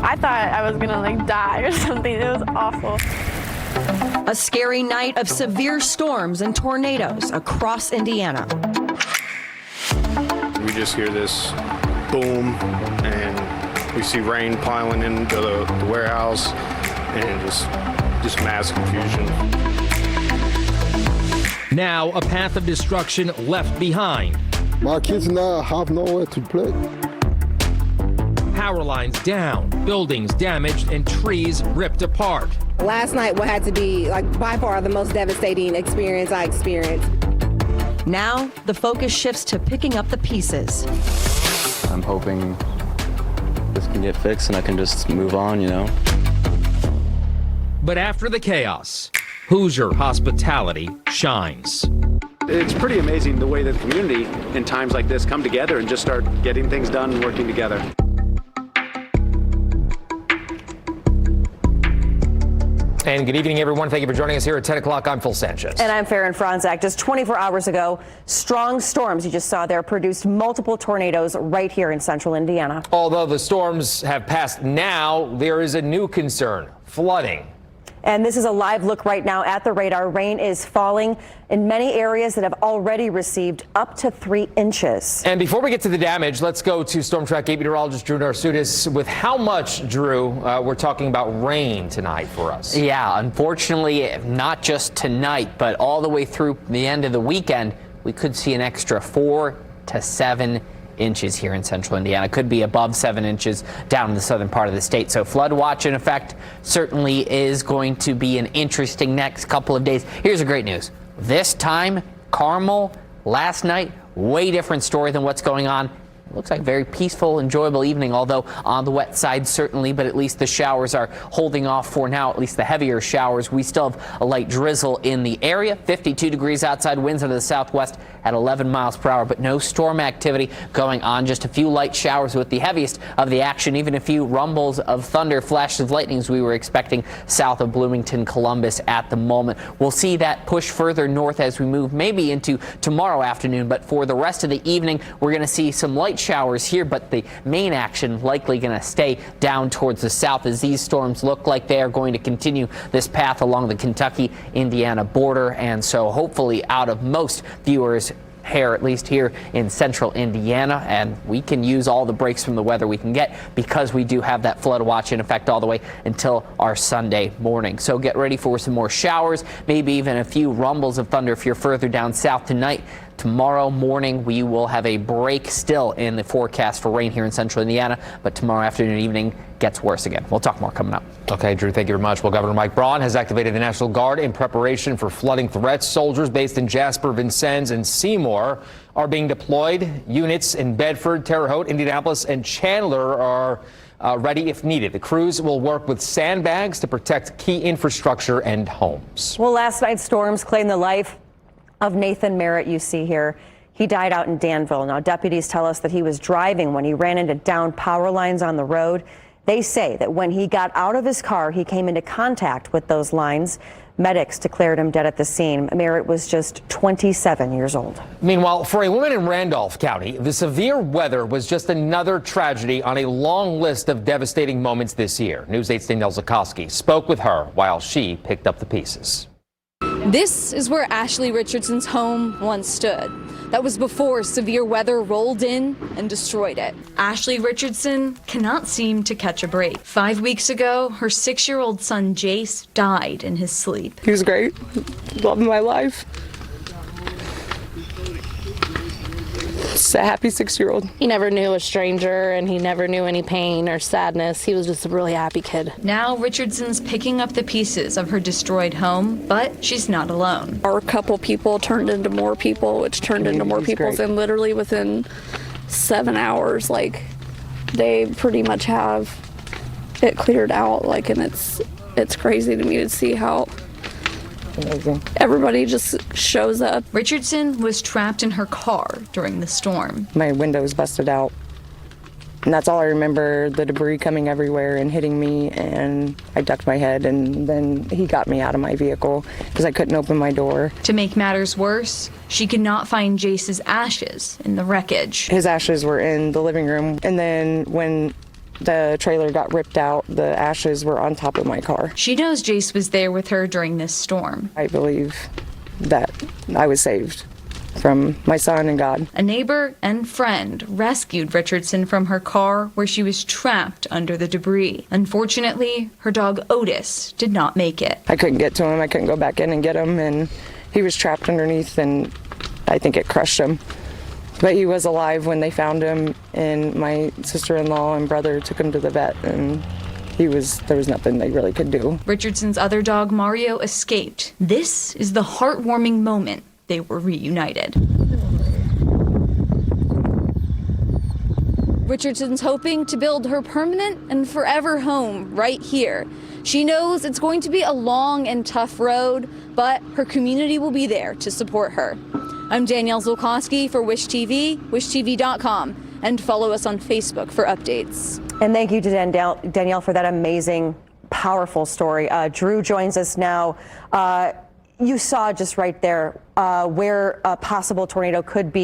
I thought I was gonna like die or something. It was awful. A scary night of severe storms and tornadoes across Indiana. We just hear this boom, and we see rain piling into the warehouse, and just mass confusion. Now a path of destruction left behind. My kids now have nowhere to play. Power lines down, buildings damaged, and trees ripped apart. Last night had to be by far the most devastating experience I experienced. Now the focus shifts to picking up the pieces. I'm hoping this can get fixed and I can just move on, you know. But after the chaos, Hoosier hospitality shines. It's pretty amazing the way that the community in times like this come together and just start getting things done and working together. And good evening, everyone. Thank you for joining us here at 10 o'clock. I'm Phil Sanchez. And I'm Farron Franzak. Just 24 hours ago, strong storms you just saw there produced multiple tornadoes right here in central Indiana. Although the storms have passed now, there is a new concern: flooding. And this is a live look right now at the radar. Rain is falling in many areas that have already received up to 3 inches. And before we get to the damage, let's go to Storm Track 8 meteorologist Drew Narsutis with how much, Drew, we're talking about rain tonight for us. Yeah, unfortunately, not just tonight, but all the way through the end of the weekend, we could see an extra 4 to 7 inches here in central Indiana. Could be above 7 inches down in the southern part of the state. So flood watch in effect certainly is going to be an interesting next couple of days. Here's the great news. This time, Carmel, last night, way different story than what's going on. It looks like a very peaceful, enjoyable evening, although on the wet side certainly, but at least the showers are holding off for now, at least the heavier showers. We still have a light drizzle in the area. 52 degrees outside, winds out of the southwest at 11 miles per hour, but no storm activity going on. Just a few light showers with the heaviest of the action, even a few rumbles of thunder, flashes of lightning as we were expecting south of Bloomington, Columbus at the moment. We'll see that push further north as we move maybe into tomorrow afternoon, but for the rest of the evening, we're going to see some light showers here, but the main action likely going to stay down towards the south as these storms look like they are going to continue this path along the Kentucky-Indiana border, and so hopefully out of most viewers' hair, at least here in central Indiana, and we can use all the breaks from the weather we can get because we do have that flood watch in effect all the way until our Sunday morning. So get ready for some more showers, maybe even a few rumbles of thunder if you're further down south tonight. Tomorrow morning, we will have a break still in the forecast for rain here in central Indiana, but tomorrow afternoon and evening gets worse again. We'll talk more coming up. Okay, Drew, thank you very much. Well, Governor Mike Braun has activated the National Guard in preparation for flooding threats. Soldiers based in Jasper, Vincennes, and Seymour are being deployed. Units in Bedford, Terre Haute, Indianapolis, and Chandler are ready if needed. The crews will work with sandbags to protect key infrastructure and homes. Well, last night's storms claimed the life of Nathan Merritt, you see here. He died out in Danville. Now, deputies tell us that he was driving when he ran into downed power lines on the road. They say that when he got out of his car, he came into contact with those lines. Medics declared him dead at the scene. Merritt was just 27 years old. Meanwhile, for a woman in Randolph County, the severe weather was just another tragedy on a long list of devastating moments this year. News 8's Danielle Zukoski spoke with her while she picked up the pieces. This is where Ashley Richardson's home once stood. That was before severe weather rolled in and destroyed it. Ashley Richardson cannot seem to catch a break. 5 weeks ago, her 6-year-old son Jace died in his sleep. He was great. Loved my life. Just a happy 6-year-old. He never knew a stranger and he never knew any pain or sadness. He was just a really happy kid. Now Richardson's picking up the pieces of her destroyed home, but she's not alone. Our couple people turned into more people, which turned into more people, and literally within 7 hours, like, they pretty much have it cleared out, like, and it's crazy to me to see how amazing everybody just shows up. Richardson was trapped in her car during the storm. My window was busted out, and that's all I remember, the debris coming everywhere and hitting me, and I ducked my head, and then he got me out of my vehicle because I couldn't open my door. To make matters worse, she could not find Jace's ashes in the wreckage. His ashes were in the living room, and then when the trailer got ripped out, the ashes were on top of my car. She knows Jace was there with her during this storm. I believe that I was saved from my son and God. A neighbor and friend rescued Richardson from her car where she was trapped under the debris. Unfortunately, her dog Otis did not make it. I couldn't get to him. I couldn't go back in and get him, and he was trapped underneath, and I think it crushed him. But he was alive when they found him, and my sister-in-law and brother took him to the vet, and there was nothing they really could do. Richardson's other dog, Mario, escaped. This is the heartwarming moment they were reunited. Richardson's hoping to build her permanent and forever home right here. She knows it's going to be a long and tough road, but her community will be there to support her. I'm Danielle Zulkowski for Wish TV, wishtv.com, and follow us on Facebook for updates. And thank you to Danielle for that amazing, powerful story. Drew joins us now. You saw just right there where a possible tornado could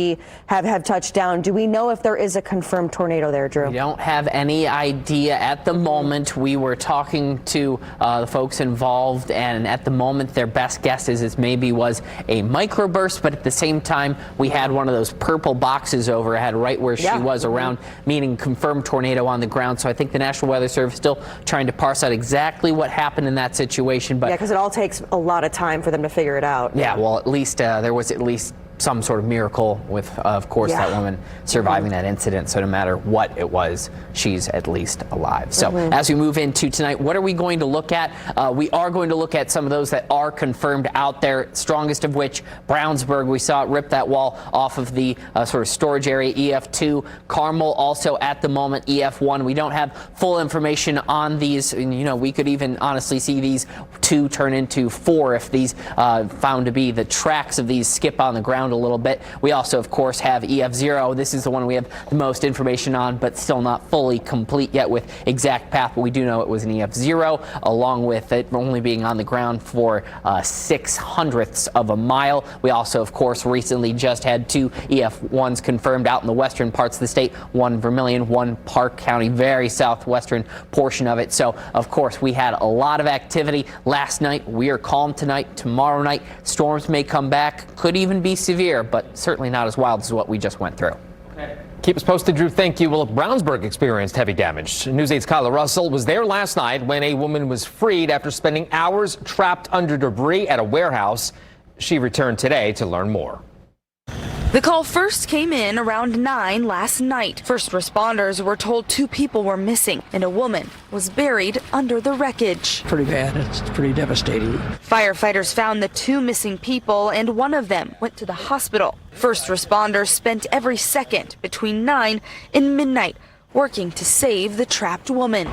have touched down. Do we know if there is a confirmed tornado there, Drew? We don't have any idea at the moment. We were talking to the folks involved, and at the moment their best guess is it maybe was a microburst, but at the same time we had one of those purple boxes overhead right where she was around, meaning confirmed tornado on the ground. So I think the National Weather Service is still trying to parse out exactly what happened in that situation. But yeah, because it all takes a lot of time for them to figure it out. Yeah, well, at least there was at least some sort of miracle with, of course, that woman surviving that incident. So no matter what it was, she's at least alive. So as we move into tonight, what are we going to look at? We are going to look at some of those that are confirmed out there, strongest of which, Brownsburg. We saw it rip that wall off of the sort of storage area, EF2. Carmel also at the moment, EF1. We don't have full information on these. You know, we could even honestly see these 2 turn into 4 if these found to be the tracks of these skip on the ground a little bit. We also, of course, have EF0. This is the one we have the most information on, but still not fully complete yet with exact path. But we do know it was an EF0, along with it only being on the ground for 0.06 of a mile. We also, of course, recently just had 2 EF1s confirmed out in the western parts of the state. 1 Vermilion, 1 Park County, very southwestern portion of it. So, of course, we had a lot of activity last night. We are calm tonight. Tomorrow night, storms may come back. Could even be severe, but certainly not as wild as what we just went through. Keep us posted, Drew. Thank you. Well, Brownsburg experienced heavy damage. News 8's Kyla Russell was there last night when a woman was freed after spending hours trapped under debris at a warehouse. She returned today to learn more. The call first came in around 9 last night. First responders were told 2 people were missing and a woman was buried under the wreckage. Pretty bad. It's pretty devastating. Firefighters found the 2 missing people and one of them went to the hospital. First responders spent every second between 9 and midnight working to save the trapped woman.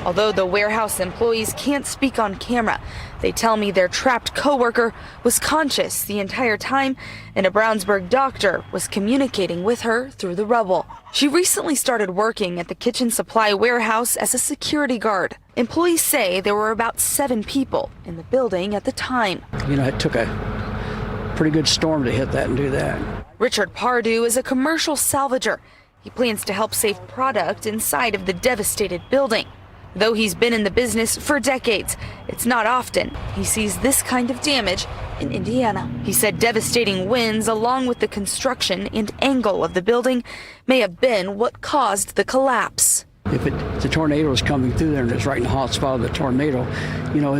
Although the warehouse employees can't speak on camera, they tell me their trapped coworker was conscious the entire time and a Brownsburg doctor was communicating with her through the rubble. She recently started working at the kitchen supply warehouse as a security guard. Employees say there were about 7 people in the building at the time. You know, it took a pretty good storm to hit that and do that. Richard Pardue is a commercial salvager. He plans to help save product inside of the devastated building. Though he's been in the business for decades, it's not often he sees this kind of damage in Indiana. He said devastating winds along with the construction and angle of the building may have been what caused the collapse. If the tornado was coming through there and it's right in the hot spot of the tornado, you know,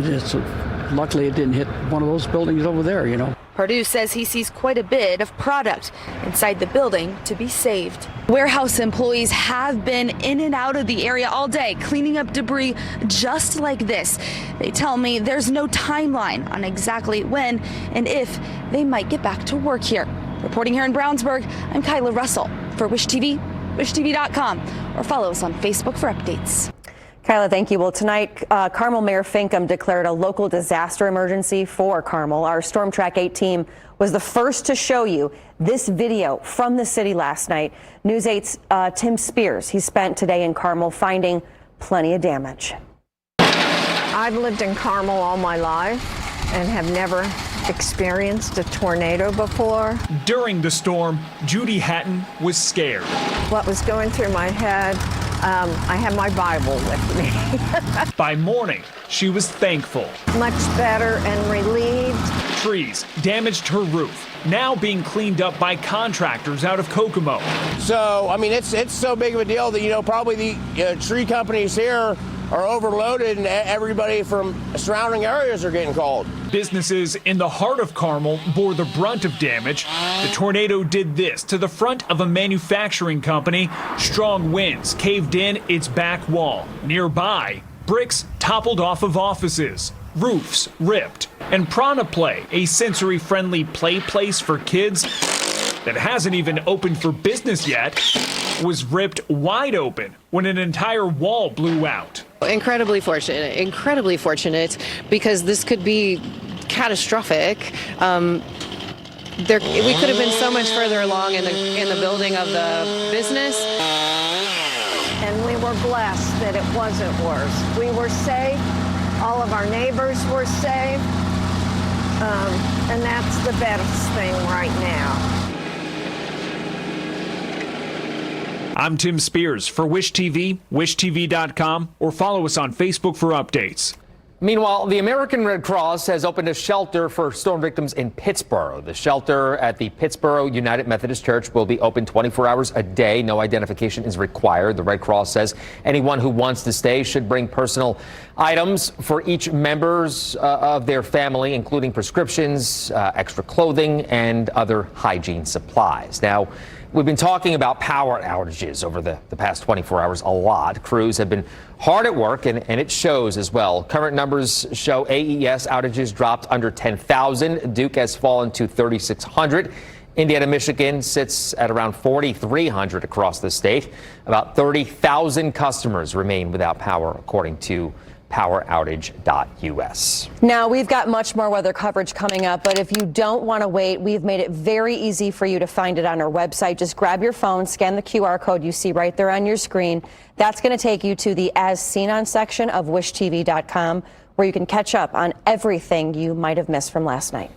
luckily it didn't hit one of those buildings over there, you know. Pardue says he sees quite a bit of product inside the building to be saved. Warehouse employees have been in and out of the area all day, cleaning up debris just like this. They tell me there's no timeline on exactly when and if they might get back to work here. Reporting here in Brownsburg, I'm Kyla Russell for Wish TV, wishtv.com, or follow us on Facebook for updates. Kyla, thank you. Well, tonight, Carmel Mayor Finkham declared a local disaster emergency for Carmel. Our Storm Track 8 team was the first to show you this video from the city last night. News 8's Tim Spears, he spent today in Carmel finding plenty of damage. I've lived in Carmel all my life and have never experienced a tornado before. During the storm, Judy Hatton was scared. What was going through my head I have my Bible with me. By morning, she was thankful. Much better and relieved. Trees damaged her roof, now being cleaned up by contractors out of Kokomo. So, I mean, it's so big of a deal that, you know, probably the tree companies here are overloaded and everybody from surrounding areas are getting called. Businesses in the heart of Carmel bore the brunt of damage. The tornado did this to the front of a manufacturing company. Strong winds caved in its back wall. Nearby, bricks toppled off of offices, roofs ripped, and Prana Play, a sensory-friendly play place for kids that hasn't even opened for business yet, was ripped wide open when an entire wall blew out. Incredibly fortunate, because this could be catastrophic. We could have been so much further along in the building of the business. And we were blessed that it wasn't worse. We were safe. All of our neighbors were safe. And that's the best thing right now. I'm Tim Spears for Wish TV, wishtv.com, or follow us on Facebook for updates. Meanwhile, the American Red Cross has opened a shelter for storm victims in Pittsburgh. The shelter at the Pittsburgh United Methodist Church will be open 24 hours a day. No identification is required. The Red Cross says anyone who wants to stay should bring personal items for each members of their family, including prescriptions, extra clothing, and other hygiene supplies. Now, we've been talking about power outages over the past 24 hours a lot. Crews have been hard at work, and it shows as well. Current numbers show AES outages dropped under 10,000. Duke has fallen to 3,600. Indiana, Michigan sits at around 4,300 across the state. About 30,000 customers remain without power, according to poweroutage.us. Now, we've got much more weather coverage coming up, but if you don't want to wait, we've made it very easy for you to find it on our website. Just grab your phone, scan the QR code you see right there on your screen. That's going to take you to the As Seen On section of wishtv.com, where you can catch up on everything you might have missed from last night.